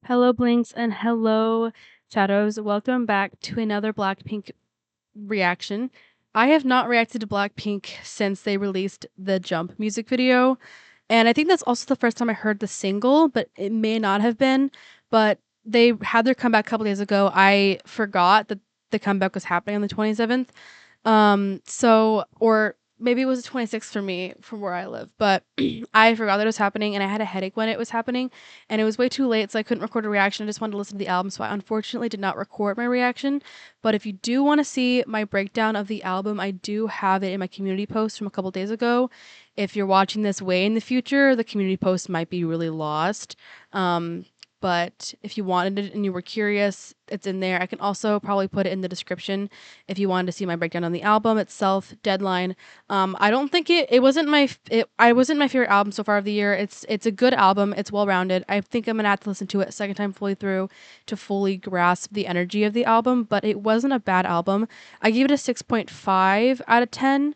Hello, Blinks, and hello, Shadows. Welcome back to another Blackpink reaction. I have not reacted to Blackpink since they released the Jump music video, and I think that's also the first time I heard the single, but it may not have been. But they had their comeback a couple days ago. I forgot that the comeback was happening on the 27th. Or maybe it was the 26th for me from where I live, but I forgot that it was happening and I had a headache when it was happening and it was way too late, so I couldn't record a reaction. I just wanted to listen to the album, so I unfortunately did not record my reaction. But if you do want to see my breakdown of the album, I do have it in my community post from a couple days ago. If you're watching this way in the future, the community post might be really lost. But if you wanted it and you were curious, it's in there. I can also probably put it in the description if you wanted to see my breakdown on the album itself. Deadline. I don't think it wasn't I wasn't my favorite album so far of the year. It's a good album. It's well rounded. I think I'm gonna have to listen to it a second time fully through to fully grasp the energy of the album. But it wasn't a bad album. I gave it a 6.5 out of 10.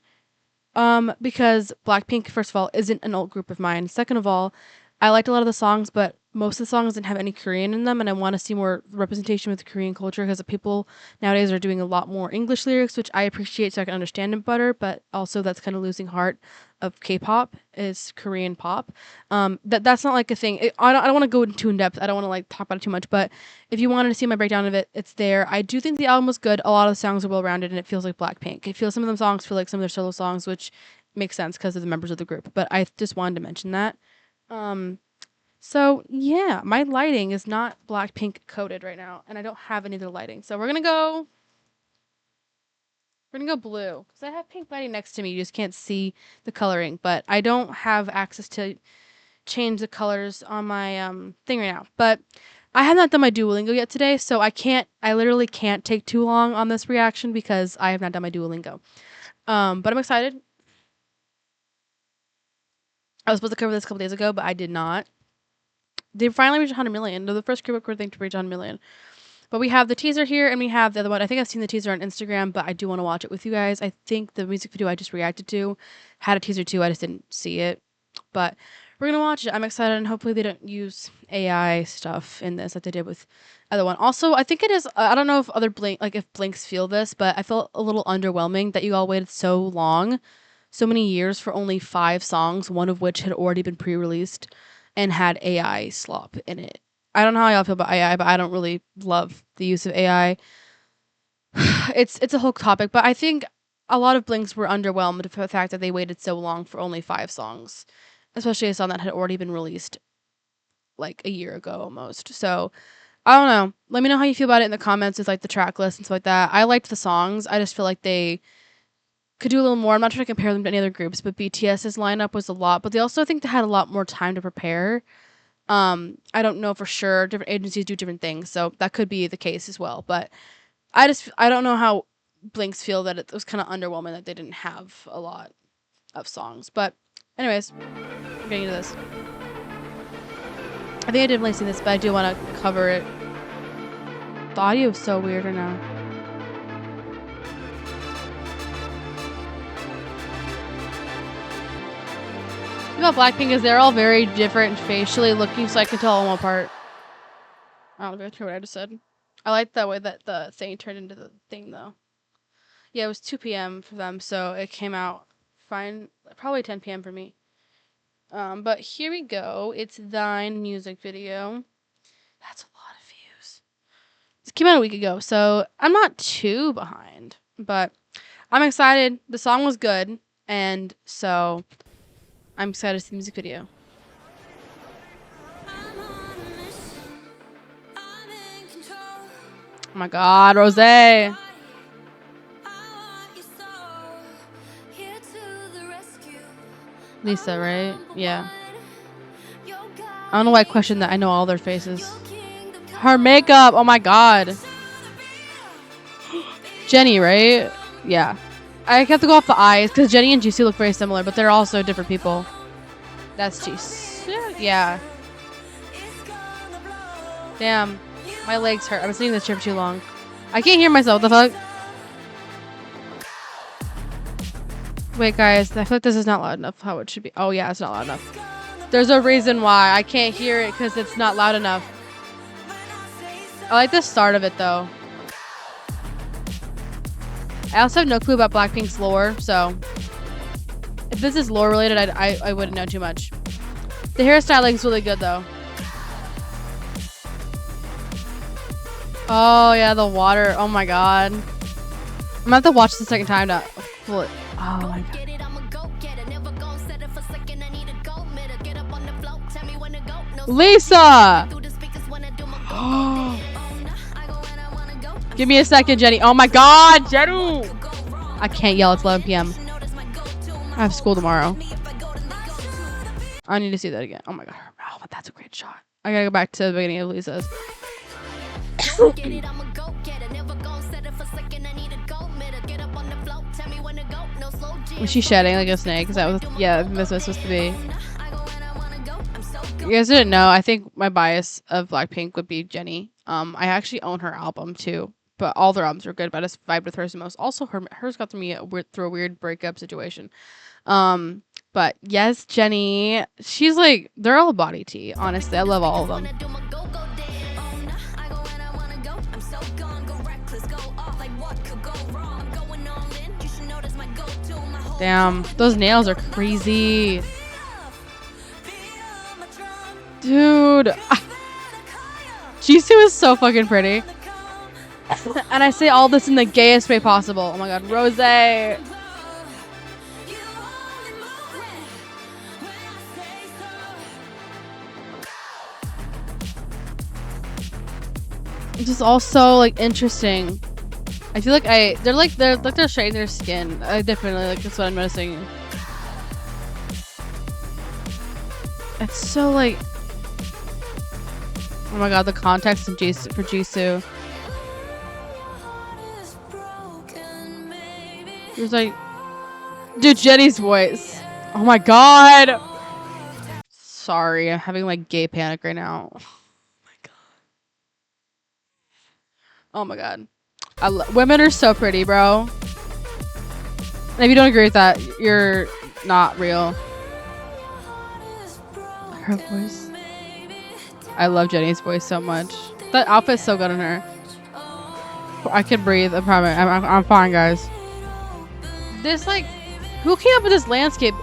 Because Blackpink, first of all, isn't an old group of mine. Second of all, I liked a lot of the songs, but most of the songs didn't have any Korean in them, and I want to see more representation with the Korean culture because the people nowadays are doing a lot more English lyrics, which I appreciate so I can understand it better, but also that's kind of losing heart of K-pop is Korean pop. That's not like a thing. I don't want to go too in depth. I don't want to like talk about it too much, but if you wanted to see my breakdown of it, it's there. I do think the album was good. A lot of the songs are well rounded, and it feels like Blackpink. It feels some of them songs feel like some of their solo songs, which makes sense because of the members of the group. But I just wanted to mention that. Um, so yeah, my lighting is not Blackpink coded right now, and I don't have any of their lighting. So we're gonna go blue because I have pink lighting next to me. You just can't see the coloring, but I don't have access to change the colors on my thing right now. But I have not done my Duolingo yet today, so I literally can't take too long on this reaction because I have not done my Duolingo. But I'm excited. I was supposed to cover this a couple days ago, but I did not. They finally reached 100 million. They're the first group thing to reach 100 million. But we have the teaser here, and we have the other one. I think I've seen the teaser on Instagram, but I do want to watch it with you guys. I think the music video I just reacted to had a teaser too. I just didn't see it. But we're going to watch it. I'm excited, and hopefully they don't use AI stuff in this like they did with other one. Also, I think it is, I don't know if other if Blinks feel this, but I felt a little underwhelming that you all waited so long, so many years for only 5 songs, one of which had already been pre-released and had AI slop in it. I don't know how y'all feel about AI, but I don't really love the use of AI. It's a whole topic, but I think a lot of Blinks were underwhelmed for the fact that they waited so long for only 5 songs, especially a song that had already been released like a year ago almost. So I don't know. Let me know how you feel about it in the comments with like the track list and stuff like that. I liked the songs. I just feel like they could do a little more. I'm not trying to compare them to any other groups, but BTS's lineup was a lot, but they also think they had a lot more time to prepare. I don't know for sure. Different agencies do different things, so that could be the case as well. But I don't know how Blinks feel that it was kind of underwhelming that they didn't have a lot of songs. But anyways, we're getting into this. I think I did really see this, but I do want to cover it. The audio is so weird right now. The thing about Blackpink is they're all very different facially looking, so I can tell them apart. I don't know if I heard what I just said. I like the way that the thing turned into the thing, though. Yeah, it was 2 p.m. for them, so it came out fine. Probably 10 p.m. for me. But here we go. It's Thine music video. That's a lot of views. It came out a week ago, so I'm not too behind. But I'm excited. The song was good, and so I'm excited to see the music video. Oh my god, Rosé! Lisa, right? Yeah. I don't know why I questioned that. I know all their faces. Her makeup! Oh my god. Jennie, right? Yeah. I have to go off the eyes because Jennie and Juicy look very similar, but they're also different people. That's Juicy. Yeah. Damn. My legs hurt. I've been sitting in this chair for too long. I can't hear myself. What the fuck? Wait, guys. I feel like this is not loud enough how it should be. Oh, yeah. It's not loud enough. There's a reason why. I can't hear it because it's not loud enough. I like the start of it though. I also have no clue about Blackpink's lore, so if this is lore related, I wouldn't know too much. The hairstyling is really good though. Oh yeah, the water. Oh my god. I'm gonna have to watch the second time to pull it. Oh my god. Lisa! Give me a second, Jennie. Oh my god, Jennie! I can't yell. It's 11 p.m. I have school tomorrow. I need to see that again. Oh my god. Oh, but that's a great shot. I gotta go back to the beginning of Lisa's. Was she shedding like a snake? Is that what? Yeah, this was supposed to be. You guys didn't know. I think my bias of Blackpink would be Jennie. I actually own her album too, but all their albums are good. But I just vibed with hers the most. Also, hers got through a weird breakup situation. But yes, Jennie. She's like, they're all body tea. Honestly, I love all of them. Damn, those nails are crazy. Dude. Jisoo is so fucking pretty. And I say all this in the gayest way possible. Oh my god, Rosé. It's just all so like interesting. I feel like they're straightening their skin. I definitely like that's what I'm noticing. It's so like, oh my god, the context of for Jisoo. There's like, dude, Jennie's voice. Oh my god. Sorry, I'm having like gay panic right now. Oh my god. Oh my god. Women are so pretty, bro. And if you don't agree with that, you're not real. Her voice. I love Jennie's voice so much. That outfit's so good on her. I can breathe. I promise. I'm fine, guys. This like, who came up with this landscape?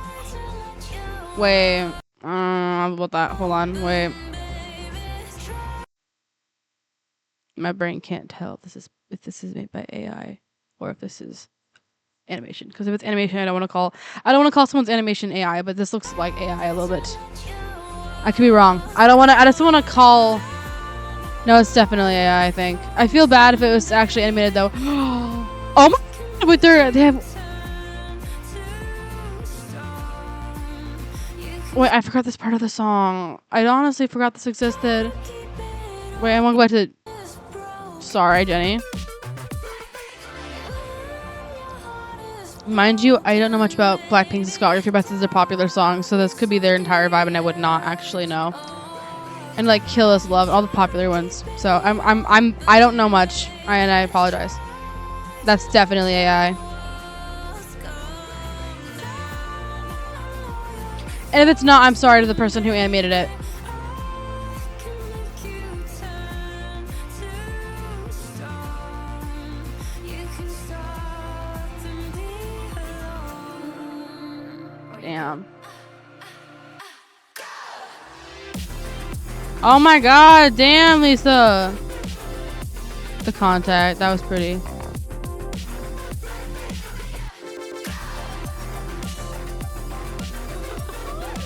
Wait. About that. Hold on. Wait. My brain can't tell if this is made by AI or if this is animation. Because if it's animation, I don't want to call someone's animation AI, but this looks like AI a little bit. I could be wrong. I just want to call. No, it's definitely AI, I think. I feel bad if it was actually animated though. Oh my god, but they have. Wait, I forgot this part of the song. I honestly forgot this existed. Wait, I want to go back to. Sorry, Jennie. Mind you, I don't know much about Blackpink's discography, but this is a popular song, so this could be their entire vibe, and I would not actually know. And like Kill Us Love, all the popular ones. So I don't know much, and I apologize. That's definitely AI. And if it's not, I'm sorry to the person who animated it. Damn. Oh my god, damn, Lisa. The contact, that was pretty.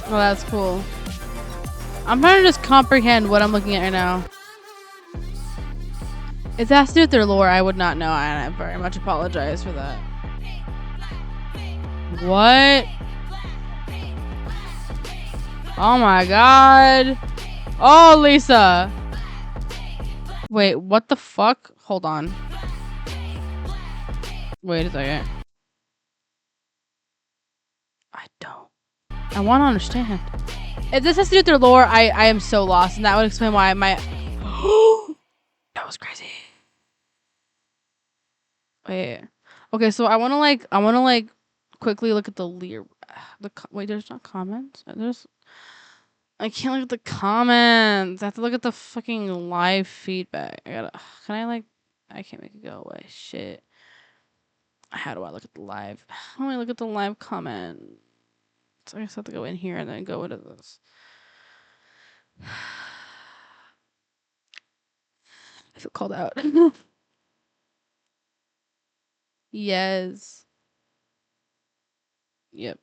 Oh, that's cool. I'm trying to just comprehend what I'm looking at right now. If that's to do with their lore, I would not know, and I very much apologize for that. What? Oh my god. Oh, Lisa. Wait, what the fuck? Hold on. Wait a second. I don't. I want to understand. If this has to do with their lore, I am so lost, and that would explain why my. That was crazy. Wait. Okay, so I want to quickly look at the wait, there's not comments. There's. I can't look at the comments. I have to look at the fucking live feedback. Can I like, I can't make it go away. Shit. How do I look at the live? How do I look at the live comment? So I just have to go in here and then go into this. I feel called out. Yes. Yep.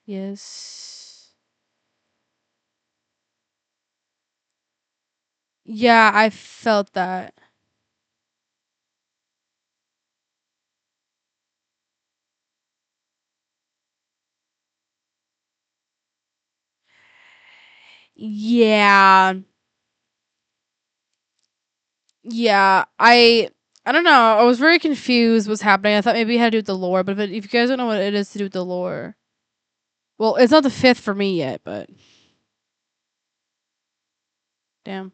Yes. Yeah, I felt that. Yeah. Yeah. I don't know. I was very confused what's happening. I thought maybe it had to do with the lore, but if you guys don't know what it is to do with the lore. Well, it's not the fifth for me yet, but damn.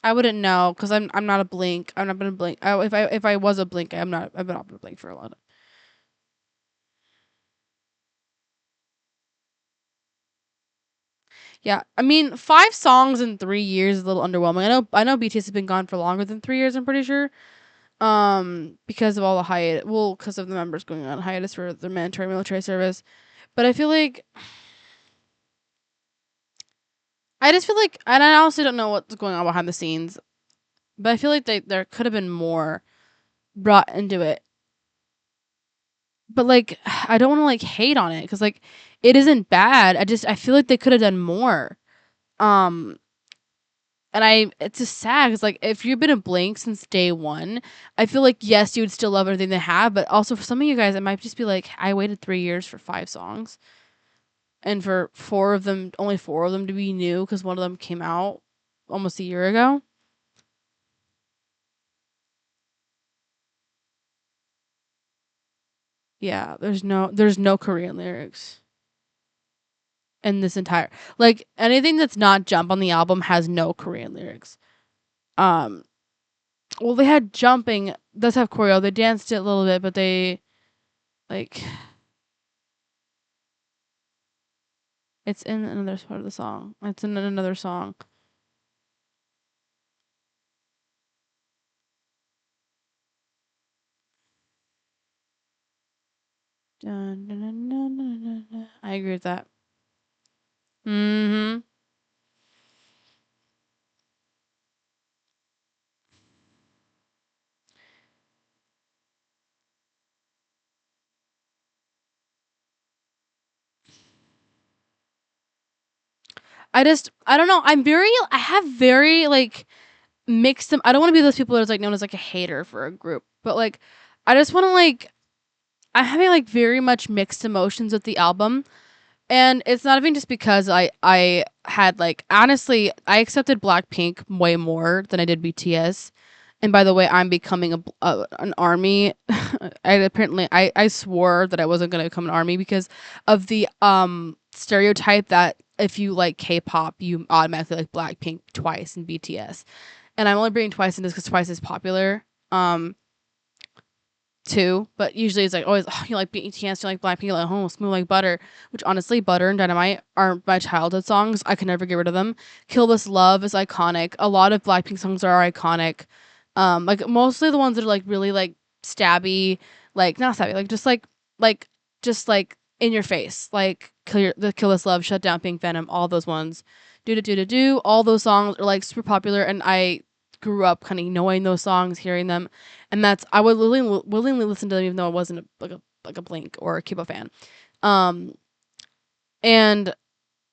I wouldn't know because I'm not a blink. I'm not gonna blink. If I was a blink, I'm not. I've been off a blink for a lot. Yeah, I mean, 5 songs in 3 years is a little underwhelming. I know BTS has been gone for longer than 3 years. I'm pretty sure. Because of all the hiatus. Well, because of the members going on hiatus for their mandatory military service. But I feel like I just feel like, and I honestly don't know what's going on behind the scenes. But I feel like there could have been more brought into it. But like, I don't want to like hate on it because like it isn't bad. I feel like they could have done more. Um, and it's just sad because like if you've been a Blink since day one, I feel like yes, you would still love everything they have, but also for some of you guys, it might just be like I waited 3 years for 5 songs, and for only 4 of them to be new because one of them came out almost a year ago. Yeah, there's no Korean lyrics in this entire, like anything that's not Jump on the album has no Korean lyrics. Um, well, they had Jumping does have choreo. They danced it a little bit, but they like it's in another part of the song. It's in another song. Dun, dun, dun, dun, dun, dun, dun. I agree with that. Hmm. I don't know. I have very like mixed. I don't want to be those people that's like known as like a hater for a group, but like I just want to like I'm having like very much mixed emotions with the album. And it's not even just because I had like honestly I accepted Blackpink way more than I did BTS. And by the way, I'm becoming an army. I swore that I wasn't gonna become an army because of the stereotype that if you like K-pop, you automatically like Blackpink twice and BTS. And I'm only bringing twice in this because twice is popular. Too, but usually it's like always, oh, you like BTS, you like Blackpink, you're like, oh, Smooth Like Butter, which honestly, Butter and Dynamite are my childhood songs. I can never get rid of them. Kill This Love is iconic. A lot of Blackpink songs are iconic. Like mostly the ones that are like really like stabby, like not stabby, like just like in your face, like Kill This Love, Shut Down, Pink Venom, all those ones. Do, all those songs are like super popular, and I grew up kind of knowing those songs, hearing them, and that's I would willingly listen to them even though I wasn't like a Blink or a Cuba fan. Um, and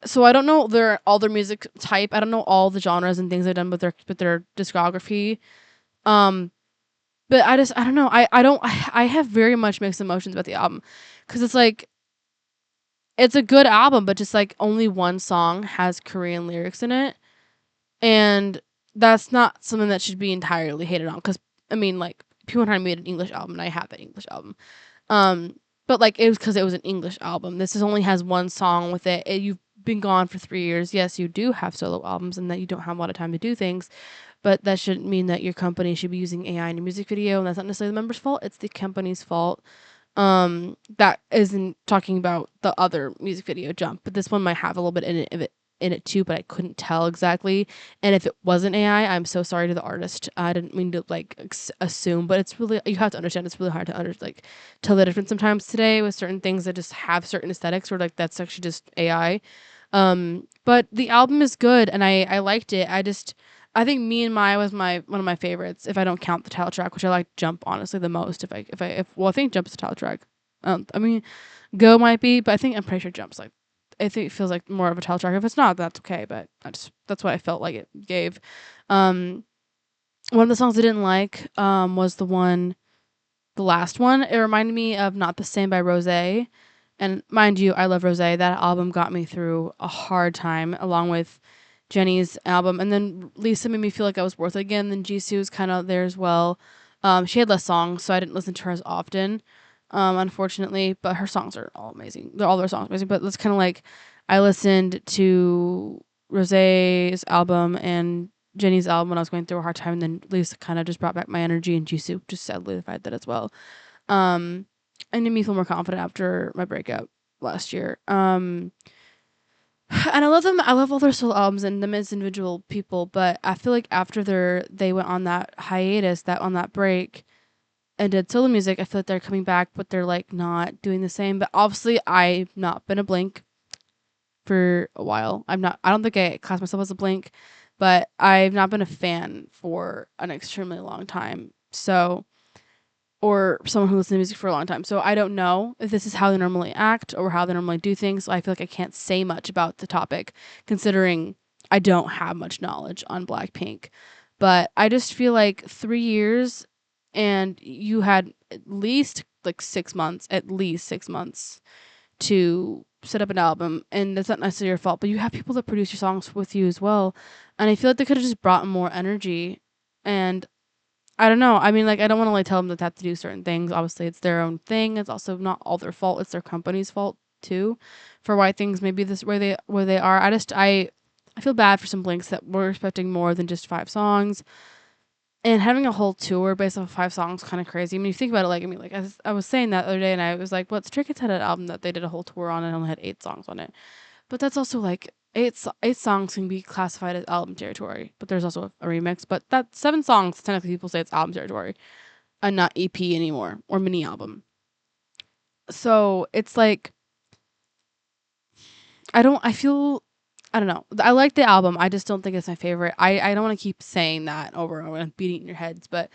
so I don't know their music type. I don't know all the genres and things they've done with their discography. Um, but I don't know. I don't I have very much mixed emotions about the album because it's like it's a good album, but just like only one song has Korean lyrics in it, and that's not something that should be entirely hated on. Because I mean, like people had made an English album, and I have that English album. Um, but like it was because it was an English album. This is only has one song with it. You been gone for 3 years, yes, you do have solo albums and that you don't have a lot of time to do things, but that shouldn't mean that your company should be using AI in your music video, and that's not necessarily the member's fault. It's the company's fault. That isn't talking about the other music video Jump, but this one might have a little bit in it too, but I couldn't tell exactly. And if it wasn't AI, I'm so sorry to the artist. I didn't mean to like assume, but it's really, you have to understand, it's really hard to like tell the difference sometimes today with certain things that just have certain aesthetics or like that's actually just AI. But the album is good and I liked it. I think Me and My was one of my favorites if I don't count the title track, which I like Jump honestly the most. Well, I think Jump is the title track. I mean, Go might be, but I'm pretty sure Jump's like, I think it feels like more of a title track. If it's not, that's okay. But that's what I felt like it gave. One of the songs I didn't like was the last one. It reminded me of Not the Same by Rosé. And mind you, I love Rosé. That album got me through a hard time, along with Jennie's album. And then Lisa made me feel like I was worth it again. Then Jisoo was kind of there as well. She had less songs, so I didn't listen to her as often, unfortunately. But her songs are all amazing. All their songs are amazing. But it's kind of like I listened to Rosé's album and Jennie's album when I was going through a hard time, and then Lisa kind of just brought back my energy, and Jisoo just solidified that as well. And made me feel more confident after my breakup last year. And I love them. I love all their solo albums and them as individual people. But I feel like after they went on that hiatus, on that break, and did solo music, I feel like they're coming back, but they're like not doing the same. But obviously, I've not been a Blink for a while. I don't think I class myself as a Blink, but I've not been a fan for an extremely long time. So, or someone who listens to music for a long time. So I don't know if this is how they normally act or how they normally do things. So I feel like I can't say much about the topic considering I don't have much knowledge on Blackpink. But I just feel like 3 years and you had at least 6 months to set up an album, and that's not necessarily your fault, but you have people that produce your songs with you as well. And I feel like they could have just brought more energy. And I don't know. I mean, like, I don't want to like tell them that they have to do certain things. Obviously, it's their own thing. It's also not all their fault. It's their company's fault too, for why things may be this way where they are. I feel bad for some Blinks that were expecting more than just 5 songs, and having a whole tour based off of 5 songs kind of crazy. I mean, you think about it, like I was saying that the other day, and I was like, well, Stray Kids had an album that they did a whole tour on and only had 8 songs on it, but that's also like eight songs can be classified as album territory, but there's also a remix. But that 7 songs, technically people say it's album territory and not EP anymore or mini album. So it's like I don't know. I like the album. I just don't think it's my favorite. I don't want to keep saying that over and over and beating in your heads, but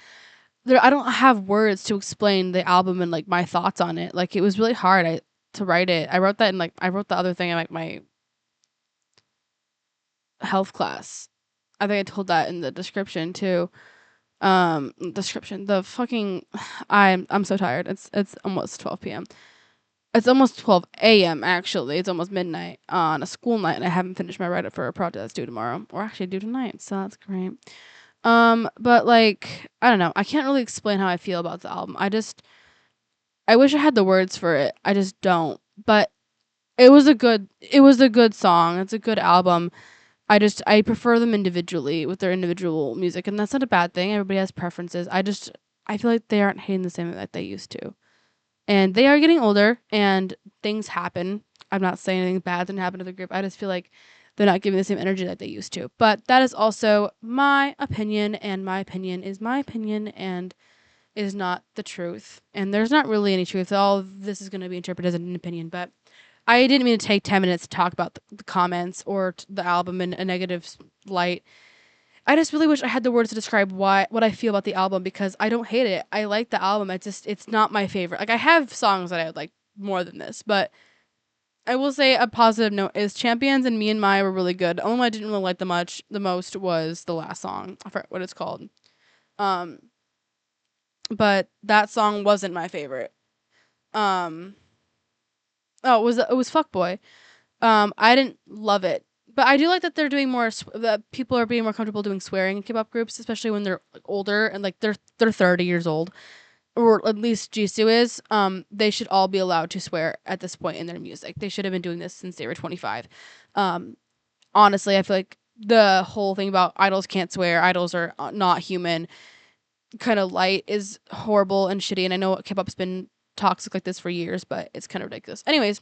I don't have words to explain the album and like my thoughts on it. Like it was really hard to write it. I wrote that in I wrote the other thing in like my health class. I think I told that in the description too. Description. The fucking I'm so tired. It's almost 12 p.m. It's almost 12 a.m. actually. It's almost midnight on a school night, and I haven't finished my write up for a project that's due tomorrow, or actually due tonight. So that's great. But like I don't know. I can't really explain how I feel about the album. I wish I had the words for it. I just don't. But it was a good song. It's a good album. I prefer them individually with their individual music, and that's not a bad thing. Everybody has preferences. I feel like they aren't hitting the same that they used to. And they are getting older and things happen. I'm not saying anything bad didn't happen to the group. I just feel like they're not giving the same energy that they used to. But that is also my opinion, and my opinion is my opinion and is not the truth. And there's not really any truth. All of this is going to be interpreted as an opinion, but I didn't mean to take 10 minutes to talk about the comments or the album in a negative light. I just really wish I had the words to describe what I feel about the album, because I don't hate it. I like the album. It's not my favorite. Like I have songs that I would like more than this, but I will say a positive note is Champions and Me and My were really good. The only one I didn't really like the most was the last song. I forget what it's called. Um, but that song wasn't my favorite. Um, oh, it was Fuckboy. I didn't love it, but I do like that they're doing more. That people are being more comfortable doing swearing in K-pop groups, especially when they're like, older and like they're 30 years old. or at least Jisoo is, they should all be allowed to swear at this point in their music. They should have been doing this since they were 25. Um, Honestly, I feel like the whole thing about idols can't swear, idols are not human, kind of light is horrible and shitty. And I know K-pop's been toxic like this for years, but it's kind of ridiculous. Anyways,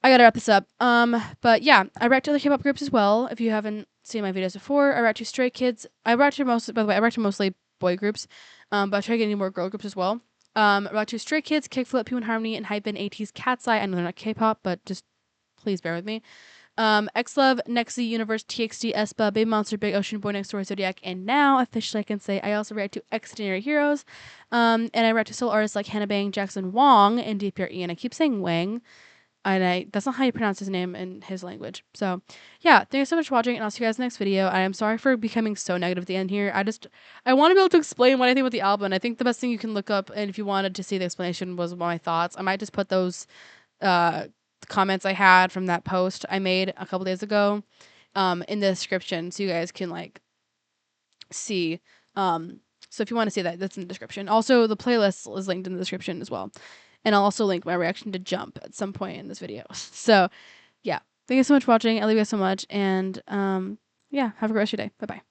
I gotta wrap this up. But yeah, I react to other K-pop groups as well. If you haven't seen my videos before, I react to Stray Kids. I react to mostly, by the way, I react to mostly boy groups. But I try getting more girl groups as well. I react to Stray Kids, Kickflip, P1 Harmony, and Hypen, AT's Cat's Eye. I know they're not K-pop, but just please bear with me. X-Love, Nexy, Universe, TXT, aespa, Baby Monster, Big Ocean, Boy Next Door, Zodiac, and now, officially I can say, I also react to Extraordinary Heroes. And I react to solo artists like Hannah Bang, Jackson Wang, and DPRE, and I keep saying Wang. And that's not how you pronounce his name in his language. So, yeah, thank you so much for watching, and I'll see you guys in the next video. I am sorry for becoming so negative at the end here. I want to be able to explain what I think about the album, and I think the best thing you can look up, and if you wanted to see the explanation, was my thoughts. I might just put those comments I had from that post I made a couple days ago in the description, so you guys can like see. So if you want to see that, that's in the description. Also, the playlist is linked in the description as well. And I'll also link my reaction to Jump at some point in this video. So yeah, thank you so much for watching. I love you guys so much. And yeah, have a great rest of your day. Bye-bye.